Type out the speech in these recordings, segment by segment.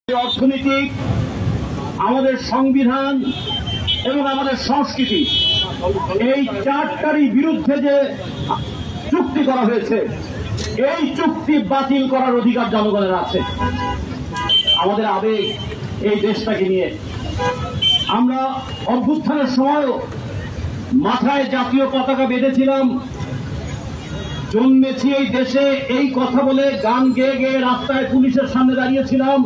অর্থনৈতিক, আমাদের সংবিধান এবং আমাদের সংস্কৃতি, এই চারটারই বিরুদ্ধে যে চুক্তি করা হয়েছে, এই চুক্তি বাতিল করার অধিকার জনগণের আছে। আমাদের আবেগ এই দেশটাকে নিয়ে, আমরা অভ্যুত্থানের সময়ও মাথায় জাতীয় পতাকা বেঁধেছিলাম, জন্মেছি এই দেশে এই কথা বলে গান গেয়ে গেয়ে রাস্তায় পুলিশের সামনে দাঁড়িয়েছিলাম।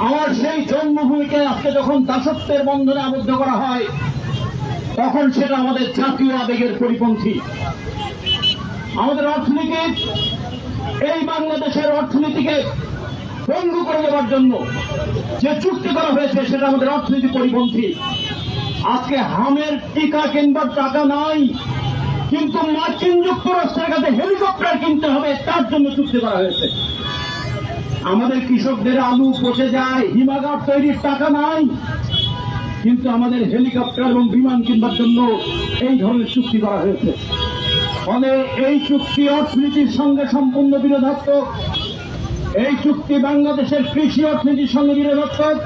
আমার সেই জন্মভূমিকে আজকে যখন দাসত্বের বন্ধনে আবদ্ধ করা হয়, তখন সেটা আমাদের জাতীয় আবেগের পরিপন্থী। আমাদের অর্থনীতি, এই বাংলাদেশের অর্থনীতিকে পঙ্গু করে দেওয়ার জন্য যে চুক্তি করা হয়েছে, সেটা আমাদের অর্থনীতি পরিপন্থী। আজকে হামের টিকা কিনবার টাকা নাই, কিন্তু মার্কিন যুক্তরাষ্ট্রের কাছে হেলিকপ্টার কিনতে হবে, তার জন্য চুক্তি করা হয়েছে। আমাদের কৃষকদের আলু পচে যায়, হিমাগার তৈরির টাকা নাই, কিন্তু আমাদের হেলিকপ্টার এবং বিমান কিনবার জন্য এই ধরনের চুক্তি করা হয়েছে। ফলে এই চুক্তি অর্থনীতির সঙ্গে সম্পূর্ণ বিরোধাত্মক। এই চুক্তি বাংলাদেশের কৃষি অর্থনীতির সঙ্গে বিরোধাত্মক।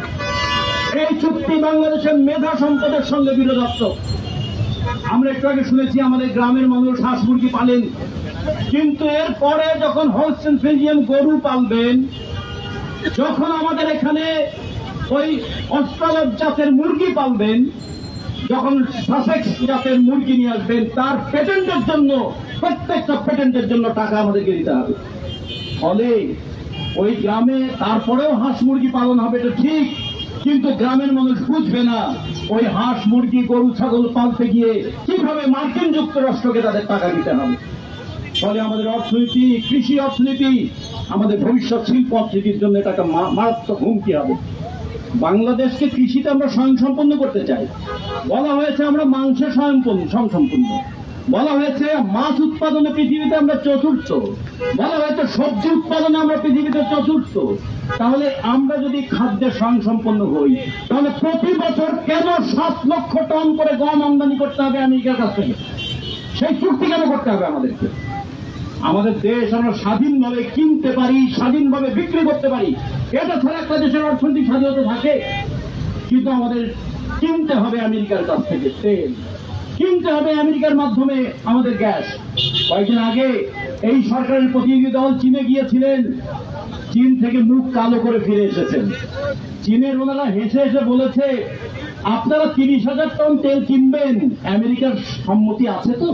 এই চুক্তি বাংলাদেশের মেধা সম্পদের সঙ্গে বিরোধাত্মক। আমরা একটু আগে শুনেছি আমাদের গ্রামের মানুষ হাঁস মুরগি পালেন, কিন্তু এরপরে যখন হলস্টেইন ফ্রিজিয়ান গরু পালবেন, যখন আমাদের এখানে ওই অস্ট্রেলিয়ান জাতের মুরগি পালবেন, যখন সাসেক্স জাতের মুরগি নিয়ে আসবেন, তার পেটেন্টের জন্য, প্রত্যেকটা পেটেন্টের জন্য টাকা আমাদেরকে দিতে হবে। ফলে ওই গ্রামে তারপরেও হাঁস মুরগি পালন হবে, এটা ঠিক, কিন্তু গ্রামের মানুষ বুঝবে না ওই হাঁস মুরগি গরু ছাগল পালতে গিয়ে কিভাবে মার্কিন যুক্তরাষ্ট্রকে তাদের টাকা দিতে হবে। ফলে আমাদের অর্থনীতি, কৃষি অর্থনীতি, আমাদের ভবিষ্যৎ শিল্প অর্থনীতির জন্য এটা একটা মারাত্মক হুমকি হবে। বাংলাদেশকে কৃষিতে আমরা স্বয়ংসম্পন্ন করতে চাই। বলা হয়েছে আমরা মাংসে স্বয়ংসম্পন্ন, বলা হয়েছে মাছ উৎপাদনে পৃথিবীতে আমরা চতুর্থ, বলা হয়েছে সবজি উৎপাদনে আমরা পৃথিবীতে চতুর্থ। তাহলে আমরা যদি খাদ্যে স্বয়ংসম্পন্ন হই, তাহলে প্রতি বছর কেন 7 লক্ষ টন করে গম আমদানি করতে হবে আমেরিকার কাছ থেকে? সেই চুক্তি কেন করতে হবে আমাদেরকে? আমাদের দেশ আমরা স্বাধীনভাবে কিনতে পারি, স্বাধীনভাবে বিক্রি করতে পারি, এটা ছাড়া একটা দেশের অর্থনৈতিক স্বাধীনতা থাকে। কিন্তু আমাদের কিনতে হবে আমেরিকার কাছ থেকে তেল, কিনতে হবে আমেরিকার মাধ্যমে আমাদের গ্যাস। কয়েকদিন আগে এই সরকারের প্রতিনিধি দল চীনে গিয়েছিলেন, চীন থেকে মুখ কালো করে ফিরে এসেছেন। চীনের ওনারা হেসে হেসে বলেছে, আপনারা 30,000 টন তেল কিনবেন, আমেরিকার সম্মতি আছে তো?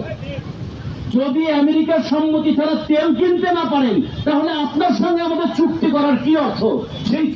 যদি আমেরিকার সম্মতি ছাড়া তেল কিনতে না পারেন, তাহলে আপনার সঙ্গে আমাদের চুক্তি করার কি অর্থ? সেই